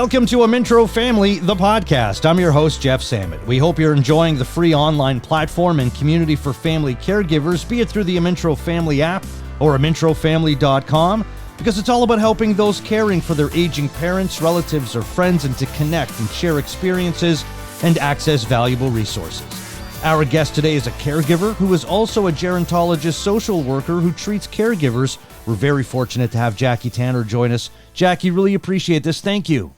Welcome to Amintro Family, the podcast. I'm your host, Jeff Sammut. We hope you're enjoying the free online platform and community for family caregivers, be it through the Amintro Family app or amintrofamily.com, because it's all about helping those caring for their aging parents, relatives, or friends, and to connect and share experiences and access valuable resources. Our guest today is a caregiver who is also a gerontologist social worker who treats caregivers. We're very fortunate to have Jackie Tanner join us. Jackie, really appreciate this. Thank you.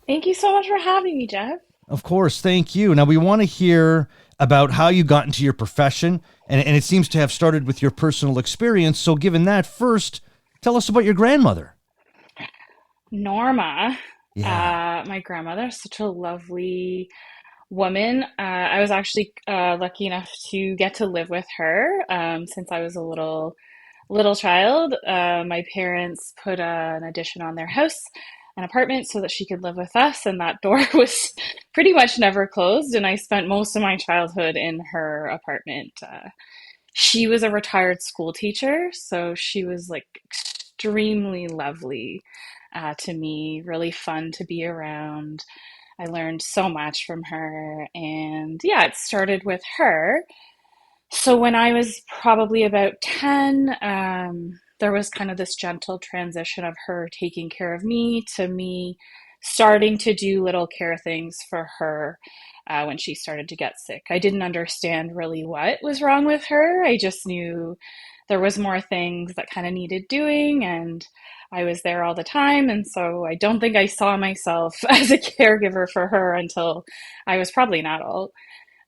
Thank you so much for having me, Jeff. Of course. Thank you. Now, we want to hear about how you got into your profession, and it seems to have started with your personal experience. So given that, first, tell us about your grandmother. Norma, Yeah. my grandmother, such a lovely woman. I was actually lucky enough to get to live with her since I was a little child. My parents put an addition on their house, an apartment, so that she could live with us, and that door was pretty much never closed. And I spent most of my childhood in her apartment. She was a retired school teacher, so she was like extremely lovely to me, really fun to be around. I learned so much from her, and yeah, it started with her. So when I was probably about 10, there was kind of this gentle transition of her taking care of me to me starting to do little care things for her when she started to get sick. I didn't understand really what was wrong with her. I just knew there was more things that kind of needed doing, and I was there all the time. And so I don't think I saw myself as a caregiver for her until I was probably an adult.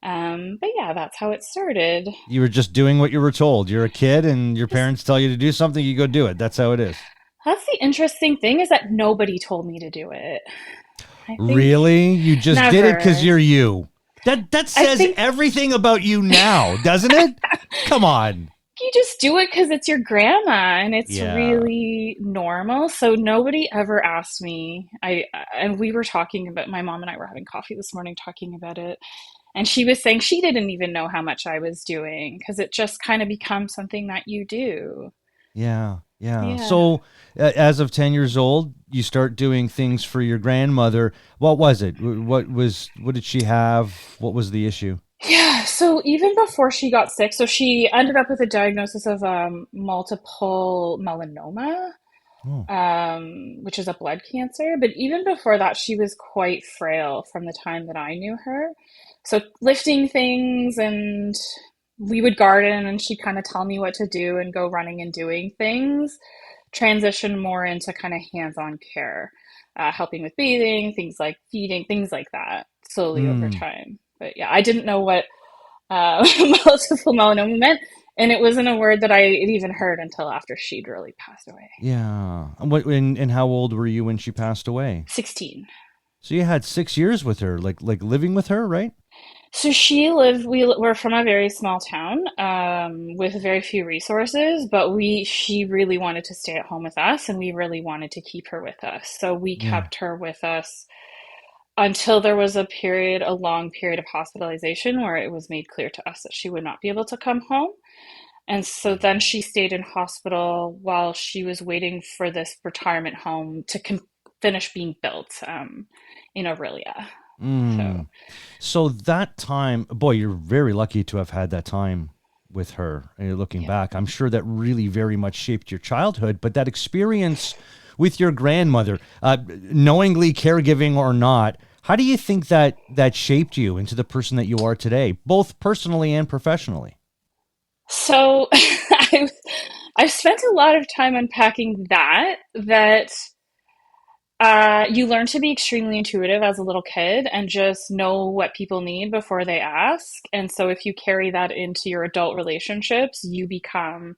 But yeah, that's how it started. You were just doing what you were told. You're a kid and your parents tell you to do something, you go do it. That's how it is. That's the interesting thing, is that nobody told me to do it. I think Really? You just did it because never. you're you. That I says think everything about you now, doesn't it? Come on. you just do it because it's your grandma and it's Yeah. really normal. So nobody ever asked me. And we were talking about, my mom and I were having coffee this morning talking about it. And she was saying she didn't even know how much I was doing because it just kind of becomes something that you do. Yeah, yeah. Yeah. So, as of 10 years old, you start doing things for your grandmother. What was it? What did she have? What was the issue? Yeah, so even before she got sick, so she ended up with a diagnosis of multiple melanoma, Oh, which is a blood cancer. But even before that, she was quite frail from the time that I knew her. So lifting things, and we would garden, and she'd kind of tell me what to do and go running and doing things, transition more into kind of hands-on care, helping with bathing, things like feeding, things like that, slowly over mm, time. But yeah, I didn't know what multiple melanoma meant, and it wasn't a word that I had even heard until after she'd really passed away. yeah. And how old were you when she passed away? 16. So you had 6 years with her, like living with her, right? So she lived, we were from a very small town with very few resources, but she really wanted to stay at home with us, and we really wanted to keep her with us. So we Yeah. kept her with us until there was a long period of hospitalization where it was made clear to us that she would not be able to come home. And so then she stayed in hospital while she was waiting for this retirement home to finish being built in Aurelia. So Mm. So that time, boy, you're very lucky to have had that time with her. And you're looking yeah. back, I'm sure that really very much shaped your childhood. But that experience with your grandmother, knowingly caregiving or not, how do you think that shaped you into the person that you are today, both personally and professionally? So I've spent a lot of time unpacking that you learn to be extremely intuitive as a little kid and just know what people need before they ask. And so if you carry that into your adult relationships, you become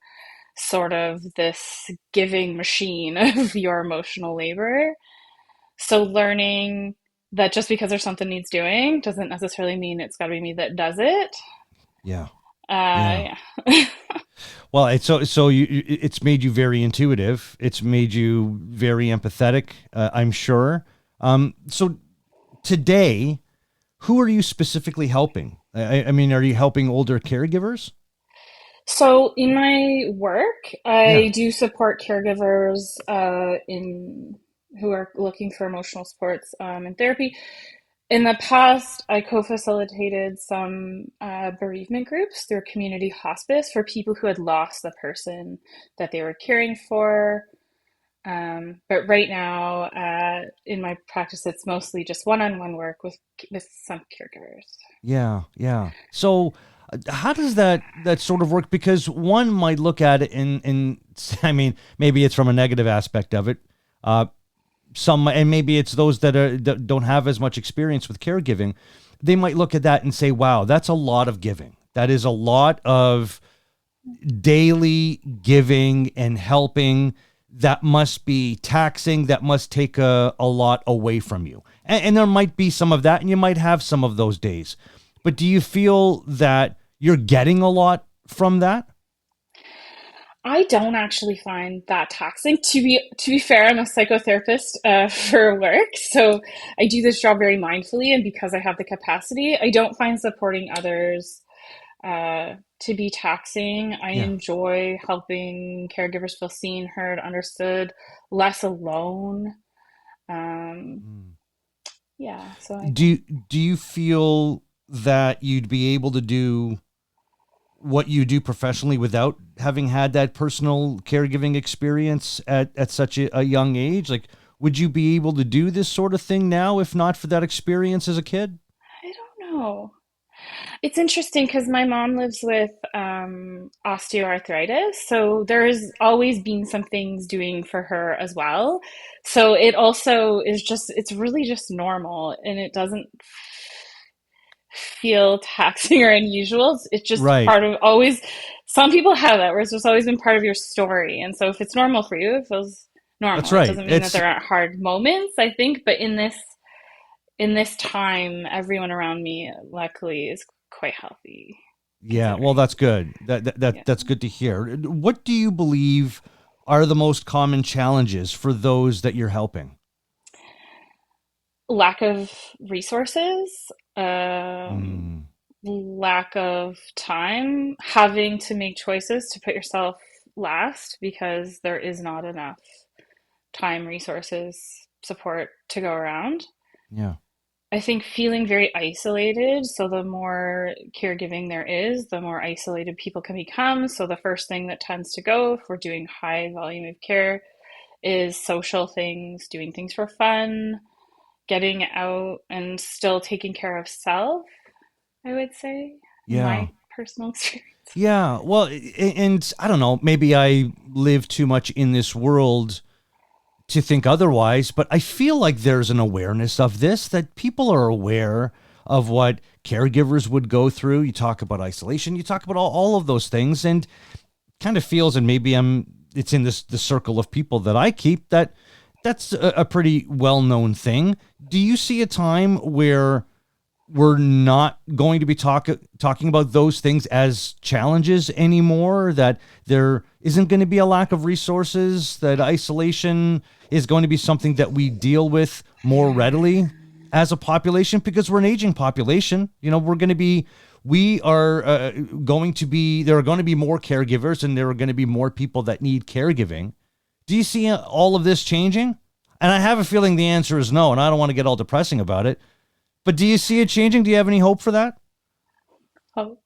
sort of this giving machine of your emotional labor. So learning that just because there's something needs doing doesn't necessarily mean it's got to be me that does it. Yeah. Yeah. Yeah. Well, it's made you very intuitive. It's made you very empathetic, I'm sure. So today, who are you specifically helping? I mean, are you helping older caregivers? So in my work, Yeah. I do support caregivers in who are looking for emotional supports and therapy. In the past, I co-facilitated some bereavement groups through community hospice for people who had lost the person that they were caring for. But right now, in my practice, it's mostly just one-on-one work with some caregivers. Yeah, yeah. So, how does that sort of work? Because one might look at it and I mean, maybe it's from a negative aspect of it. Uh, some and maybe it's those that don't have as much experience with caregiving. They might look at that and say, "Wow, that's a lot of giving. That is a lot of daily giving and helping. That must be taxing. That must take a lot away from you." And there might be some of that, and you might have some of those days. But do you feel that you're getting a lot from that? I don't actually find that taxing. To be fair, I'm a psychotherapist for work, so I do this job very mindfully, and because I have the capacity, I don't find supporting others to be taxing. I Yeah. enjoy helping caregivers feel seen, heard, understood, less alone. Um, Mm. yeah, so I Do don't. do you feel that you'd be able to do what you do professionally without having had that personal caregiving experience at such a young age? Like, would you be able to do this sort of thing now if not for that experience as a kid? I don't know. It's interesting because my mom lives with osteoarthritis, so there's always been some things doing for her as well. So it also is just, it's really just normal and it doesn't feel taxing or unusual. It's just Right. part of always, some people have that where it's just always been part of your story. And so if it's normal for you, it feels That's normal. It right. doesn't mean that It's there aren't hard moments, I think, but in this time, everyone around me, luckily, is quite healthy, Yeah, well, considering. that's good. Yeah. That's good to hear. What do you believe are the most common challenges for those that you're helping? Lack of resources, Mm, lack of time, having to make choices to put yourself last because there is not enough time, resources, support to go around. yeah. I think feeling very isolated. So, the more caregiving there is, the more isolated people can become. So, the first thing that tends to go if we're doing high volume of care is social things, doing things for fun, getting out and still taking care of self, I would say, in Yeah. my personal experience. Yeah. Well, and I don't know, maybe I live too much in this world to think otherwise, but I feel like there's an awareness of this, that people are aware of what caregivers would go through. You talk about isolation, you talk about all of those things, and kind of feels, and maybe it's in the circle of people that I keep, that's a pretty well-known thing. Do you see a time where we're not going to be talking about those things as challenges anymore, that there isn't going to be a lack of resources, that isolation is going to be something that we deal with more readily as a population, because we're an aging population? We are going to be, there are going to be more caregivers, and there are going to be more people that need caregiving. Do you see all of this changing? And I have a feeling the answer is no, and I don't want to get all depressing about it. But do you see it changing? Do you have any hope for that? Hope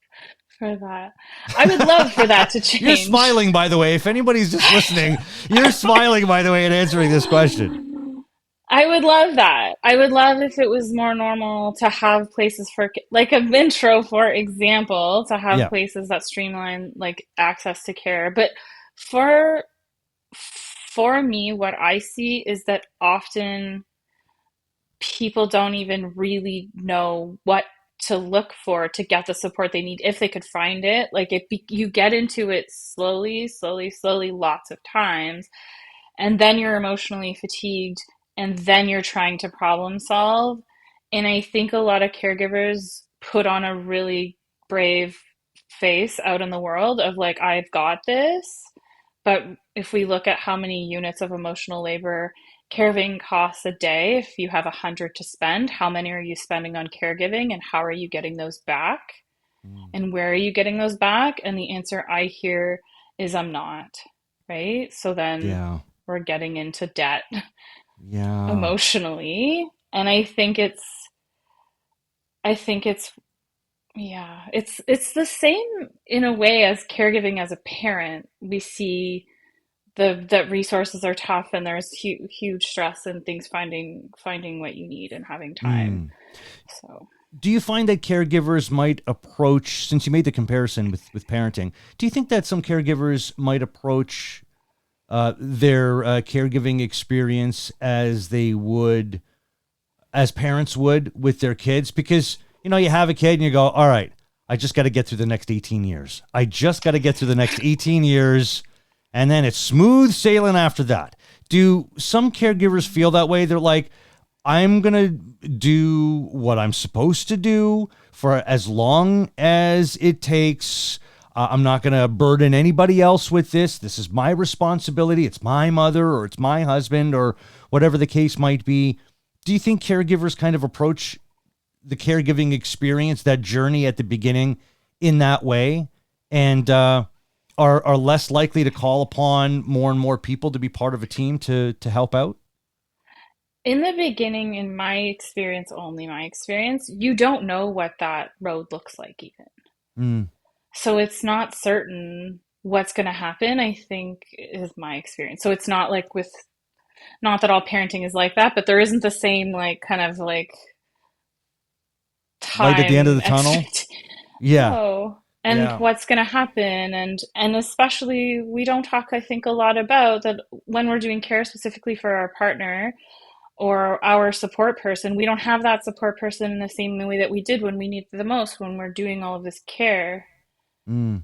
for that. I would love for that to You're change. smiling, by the way. If anybody's just listening, you're smiling, by the way, in answering this question. I would love that. I would love if it was more normal to have places for, like a Vintro, for example, to have Yeah. places that streamline like access to care. But for for me, what I see is that often people don't even really know what to look for to get the support they need if they could find it. Like you get into it slowly, slowly, slowly, lots of times, and then you're emotionally fatigued, and then you're trying to problem solve. And I think a lot of caregivers put on a really brave face out in the world of like, I've got this. But if we look at how many units of emotional labor caregiving costs a day, if you have 100 to spend, how many are you spending on caregiving, and how are you getting those back? Mm. And where are you getting those back? And the answer I hear is I'm not, right? So then Yeah. we're getting into debt Yeah. emotionally. And I think it's yeah, it's the same in a way as caregiving as a parent. We see that resources are tough and there's huge stress and things finding what you need and having time. Mm. So Do you find that caregivers might approach, since you made the comparison with parenting, do you think that some caregivers might approach their caregiving experience as they would, as parents would with their kids? Because, you have a kid and you go, all right, I just got to get through the next 18 years. I just got to get through the next 18 years, and then it's smooth sailing after that. Do some caregivers feel that way? They're like, I'm going to do what I'm supposed to do for as long as it takes. I'm not going to burden anybody else with this. This is my responsibility. It's my mother or it's my husband or whatever the case might be. Do you think caregivers kind of approach the caregiving experience, that journey at the beginning, in that way, and are less likely to call upon more and more people to be part of a team to help out? in the beginning, in my experience, only my experience, you don't know what that road looks like even. Mm. So it's not certain what's going to happen, I think, is my experience. So it's not like with, not that all parenting is like that, but there isn't the same like kind of like Light at the end of time the tunnel. expect. Yeah. No. And Yeah. what's going to happen, and especially we don't talk, I think, a lot about that when we're doing care specifically for our partner or our support person. We don't have that support person in the same way that we did when we needed the most, when we're doing all of this care. Mm.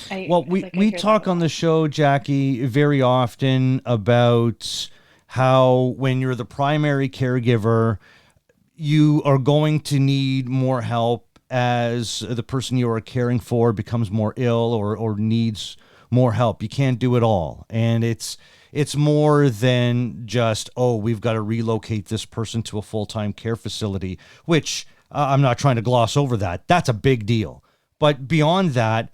I Well, we like I we hear that a talk on the lot. show, Jackie, very often about how when you're the primary caregiver, you are going to need more help as the person you are caring for becomes more ill or needs more help. You can't do it all. And it's more than just, oh, we've got to relocate this person to a full-time care facility, which I'm not trying to gloss over that. That's a big deal. But beyond that,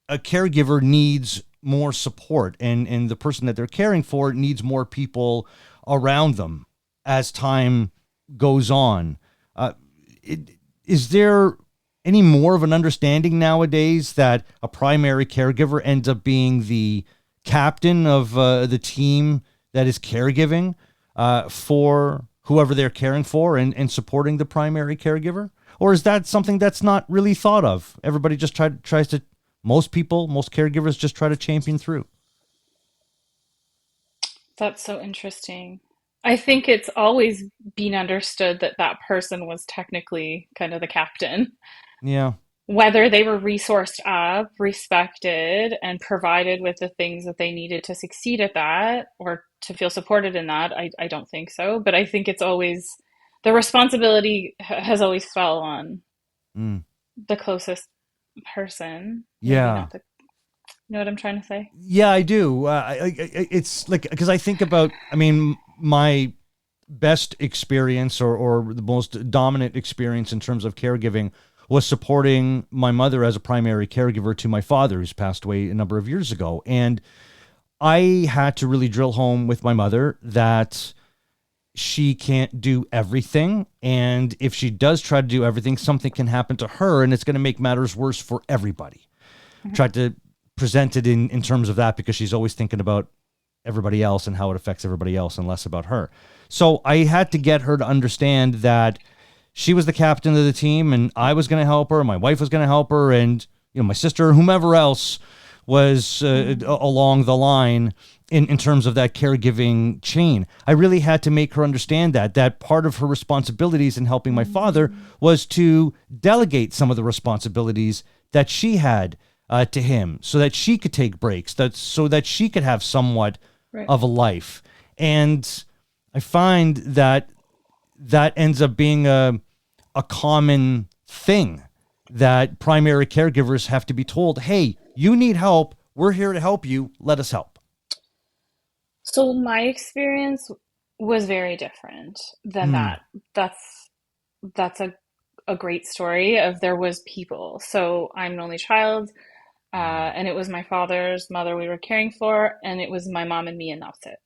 a caregiver needs more support, and the person that they're caring for needs more people around them as time goes on. Uh, it, is there any more of an understanding nowadays that a primary caregiver ends up being the captain of the team that is caregiving for whoever they're caring for, and supporting the primary caregiver? Or is that something that's not really thought of? Everybody just tries to, most people, most caregivers just try to champion through. That's so interesting. I think it's always been understood that that person was technically kind of the captain. Yeah. Whether they were resourced up, respected, and provided with the things that they needed to succeed at that or to feel supported in that, I don't think so. But I think it's always the responsibility has always fell on Mm. the closest person. Maybe Yeah. not the, you know what I'm trying to say? Yeah, I do. It's like, because I think about, I mean, my best experience, or the most dominant experience in terms of caregiving, was supporting my mother as a primary caregiver to my father, who's passed away a number of years ago. And I had to really drill home with my mother that she can't do everything. And if she does try to do everything, something can happen to her and it's going to make matters worse for everybody. Mhm. Tried to present it in terms of that, because she's always thinking about everybody else and how it affects everybody else and less about her. So I had to get her to understand that she was the captain of the team and I was going to help her. My wife was going to help her, and my sister, whomever else was Mm. along the line in terms of that caregiving chain. I really had to make her understand that part of her responsibilities in helping my father Mm. was to delegate some of the responsibilities that she had to him, so that she could take breaks, so that she could have somewhat Right. of a life. And I find that that ends up being a common thing, that primary caregivers have to be told, hey, you need help. We're here to help you. Let us help. So my experience was very different than Hmm. that. That's that's a great story of there was people. So I'm an only child, and it was my father's mother we were caring for, and it was my mom and me, and that's it.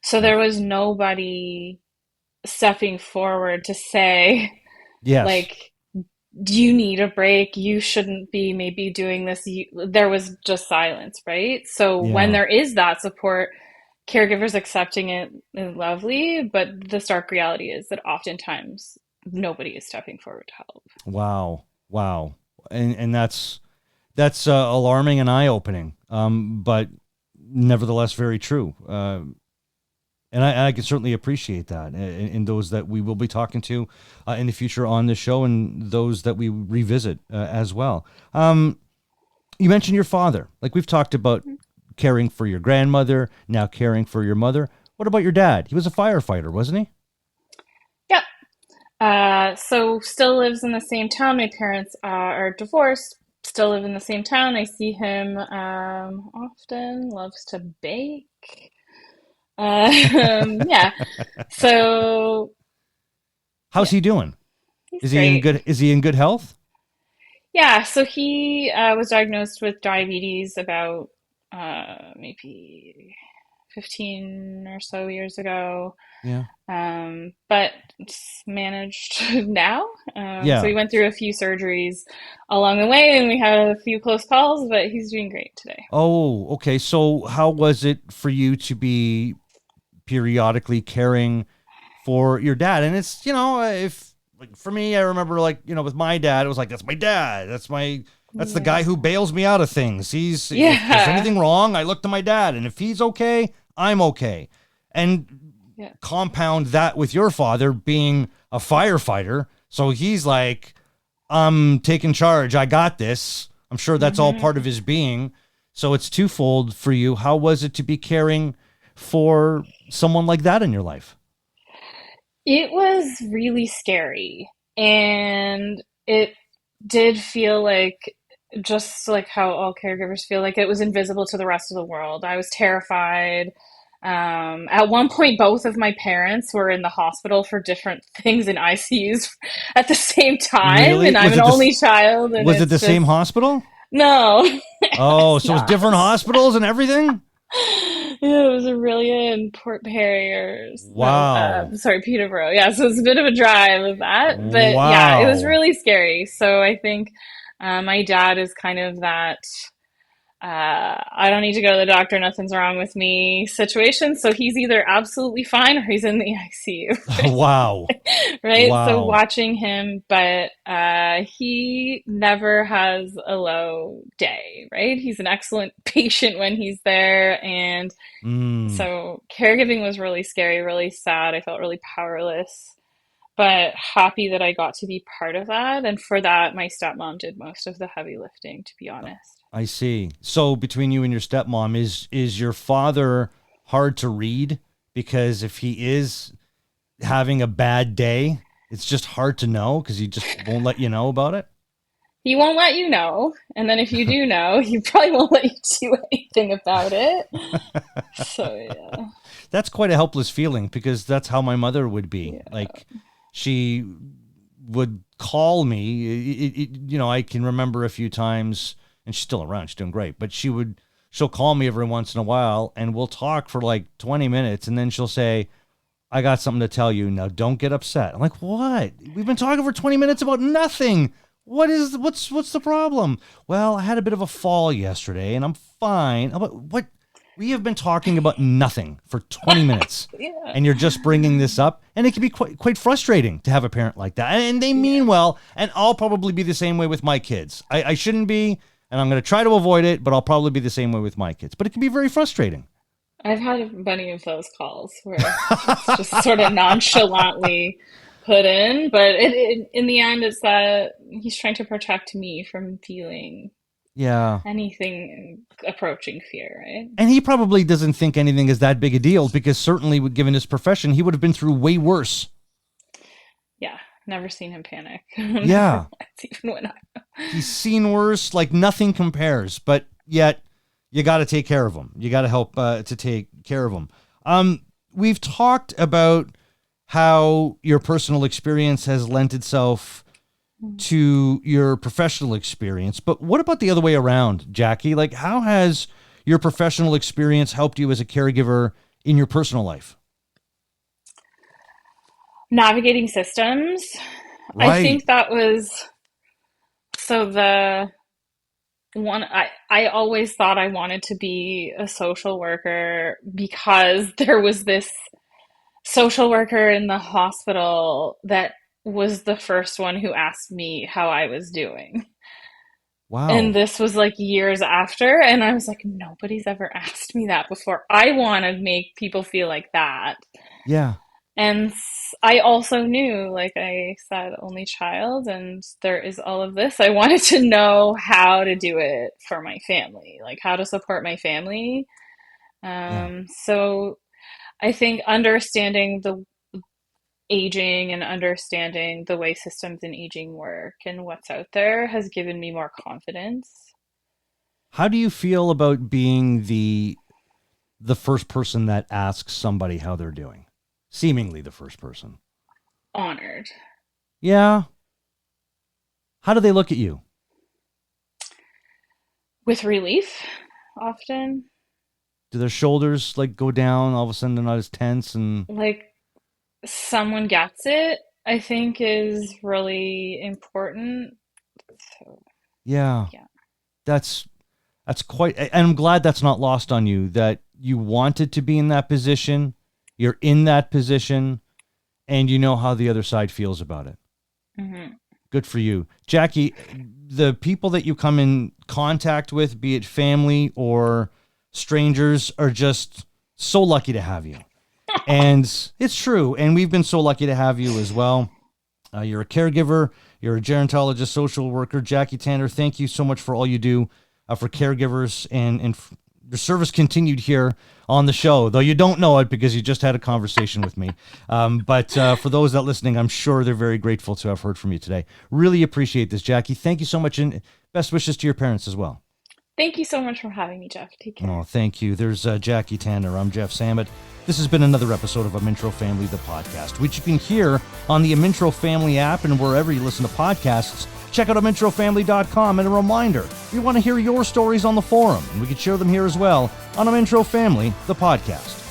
So there was nobody stepping forward to say, Yes. like, do you need a break? You shouldn't be maybe doing this. There was just silence, right? So when Yeah. there is that support, caregivers accepting it is lovely, but the stark reality is that oftentimes nobody is stepping forward to help. Wow. Wow. And that's alarming and eye opening. But nevertheless, very true. And I can certainly appreciate that in those that we will be talking to in the future on the show, and those that we revisit as well. You mentioned your father. Like, we've talked about caring for your grandmother, now caring for your mother. What about your dad? He was a firefighter, wasn't he? Yep. So still lives in the same town. My parents are divorced, still live in the same town. I see him often, loves to bake. Yeah. So How's yeah, he doing? he's Is he in great. good? Is he in good health? Yeah, so he was diagnosed with diabetes about maybe 15 or so years ago. Yeah. But it's managed now. So Yeah. he went through a few surgeries along the way, and we had a few close calls, but he's doing great today. Oh, okay. So how was it for you to be periodically caring for your dad? And it's, if like for me, I remember, like, with my dad, it was like, that's my dad. That's the guy Yeah. who bails me out of things. If there's Yeah. anything wrong, I look to my dad. And if he's okay, I'm okay. And Yeah. compound that with your father being a firefighter. So he's like, I'm taking charge. I got this. I'm sure that's all hmm part of his being. So it's twofold for you. How was it to be caring for someone like that in your life? It was really scary. And it did feel like, just like how all caregivers feel, like it was invisible to the rest of the world. I was terrified. At one point, both of my parents were in the hospital for different things in ICUs at the same time, Really? and I'm an only child, and Was it the it's same just hospital? no, Oh, it's so it's not. different hospitals and everything? Yeah, it was Aurelia and Port Perry, or no, Wow. sorry, Peterborough. Yeah, so it's a bit of a drive of that, but yeah, it was Wow. really scary. So I think my dad is kind of that I don't need to go to the doctor, nothing's wrong with me situation. So he's either absolutely fine or he's in the ICU. Wow. Right? So Wow. watching him, but he never has a low day, right? He's an excellent patient when he's there. And Mm. so caregiving was really scary, really sad. I felt really powerless, but happy that I got to be part of that. And for that, my stepmom did most of the heavy lifting, to be honest. I see. So between you and your stepmom, is your father hard to read? Because if he is having a bad day, it's just hard to know because he just won't let you know about it. He won't let you know. And then if you do know, he probably won't let you do anything about it. So, yeah. That's quite a helpless feeling because that's how my mother would be. Yeah. Like, she would call me. I can remember a few times, and she's still around. She's doing great, but she'll call me every once in a while, and we'll talk for like 20 minutes, and then she'll say, I got something to tell you. Now don't get upset. I'm like, what? We've been talking for 20 minutes about nothing. What's the problem? Well, I had a bit of a fall yesterday and I'm fine. I'm like, what? We have been talking about nothing for 20 minutes Yeah. and you're just bringing this up. And it can be quite frustrating to have a parent like that. And they mean well. And I'll probably be the same way with my kids. I shouldn't be, and I'm going to try to avoid it, but I'll probably be the same way with my kids. But it can be very frustrating. I've had many of those calls where it's just sort of nonchalantly put in, but in the end, it's that he's trying to protect me from feeling Yeah. anything approaching fear, right? And he probably doesn't think anything is that big a deal because certainly, given his profession, he would have been through way worse. Yeah, never seen him panic. Yeah. Never once, even when He's seen worse, like nothing compares, but yet you got to take care of him. You got to help to take care of him. We've talked about how your personal experience has lent itself to your professional experience, but what about the other way around, Jackie? Like, how has your professional experience helped you as a caregiver in your personal life? Navigating systems. I Right. think that was so the one I always thought I wanted to be a social worker because there was this social worker in the hospital that was the first one who asked me how I was doing. And Wow. this was like years after, and I was like, nobody's ever asked me that before. I want to make people feel like that. Yeah. And I also knew, like I said, only child, and there is all of this. I wanted to know how to do it for my family, like how to support my family. Yeah. So I think understanding the aging and understanding the way systems in aging work and what's out there has given me more confidence. How do you feel about being the first person that asks somebody how they're doing? Seemingly the first person. Honored. Yeah. How do they look at you? With relief, often. Do their shoulders like go down? All of a sudden they're not as tense and Like someone gets it, I think is really important. So, yeah. yeah. That's quite, and I'm glad that's not lost on you, that you wanted to be in that position. You're in that position and you know how the other side feels about it. Hmm. Good for you. Jackie, the people that you come in contact with, be it family or strangers, are just so lucky to have you. And it's true. And we've been so lucky to have you as well. You're a caregiver. You're a gerontologist, social worker. Jackie Tanner, thank you so much for all you do for caregivers, and your service continued here on the show, though you don't know it because you just had a conversation with me. But for those that are listening, I'm sure they're very grateful to have heard from you today. Really appreciate this, Jackie. Thank you so much, and best wishes to your parents as well. Thank you so much for having me, Jeff. Take care. Oh, thank you. There's Jackie Tanner. I'm Jeff Sammut. This has been another episode of Amintro Family, the podcast, which you can hear on the Amintro Family app and wherever you listen to podcasts. Check out AmintroFamily.com. And a reminder, we want to hear your stories on the forum, and we can share them here as well on Amintro Family, the podcast.